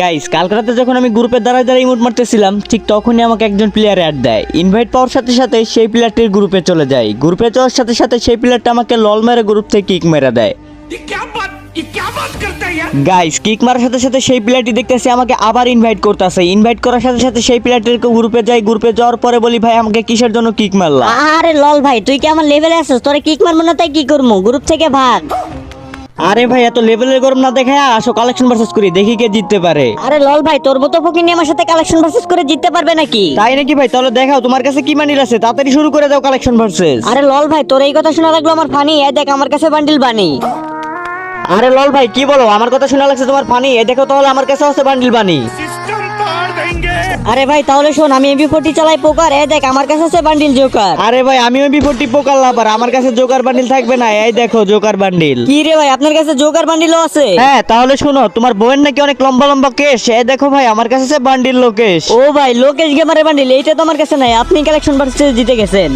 Guys কালকে রাতে যখন আমি গ্রুপের দ্বারা ইমোট মারতেছিলাম ঠিক তখনই আমাকে একজন প্লেয়ার অ্যাড দেয়। ইনভাইট পাওয়ার সাথে সাথে সেই প্লেয়ারটির গ্রুপে চলে যায়। গ্রুপে যাওয়ার সাথে সাথে সেই প্লেয়ারটা আমাকে লল মেরে গ্রুপ থেকে কিক মেরে দেয়। গাইস কিক মারার সাথে সাথে সেই প্লেয়ারটি দেখতেছে আমাকে আবার ইনভাইট করতেছে। ইনভাইট করার সাথে সাথে সেই প্লেয়ারটির গ্রুপে যাই। গ্রুপে যাওয়ার পরে বলি ভাই আমাকে কিসের জন্য কিক মারলা? আরে লল ভাই তুই কি আমার লেভেলে আছিস? তোরে কিক মারবো না তাই কি করবো? গ্রুপ থেকে ভাগ। আরে ভাই এত লেভেলের গরম না দেখায় আসো কালেকশন ভার্সেস করি, দেখি কে জিততে পারে। আরে লল ভাই তোর মতো ফকিনি আমার সাথে কালেকশন ভার্সেস করে জিততে পারবে নাকি? তাই নাকি ভাই? তাহলে দেখাও তোমার কাছে কি বান্ডিল আছে, তাড়াতাড়ি শুরু করে দাও কালেকশন ভার্সেস। আরে লল ভাই তোর এই কথা শোনা লাগলো আমার ফানি। এই দেখ আমার কাছে বান্ডিল বানি। আরে লল ভাই কি বলো, আমার কথা শোনা লাগছে তোমার ফানি? এই দেখো তাহলে আমার কাছে আছে বান্ডিল বানি। আরে ভাই তাহলে শোন, আমি এমবি40 চালাই পোকার। এই দেখ আমার কাছে আছে বান্ডিল জোকার। আরে ভাই আমিও বি40 পোকার লাভার, আমার কাছে জোকার বান্ডিল থাকবে না? এই দেখো জোকার বান্ডিল। কি রে ভাই আপনার কাছে জোকার বান্ডিলও আছে? হ্যাঁ তাহলে শোনো, তোমার বউয়ের নাকি অনেক লম্বা লম্বা কেশ। এই দেখো ভাই আমার কাছে আছে বান্ডিল লোকেশ। ও ভাই লোকেশ গেমারের বান্ডিল এইটা তো আমার কাছে নাই। আপনি কালেকশন ভার্সেস জিতে গেছেন।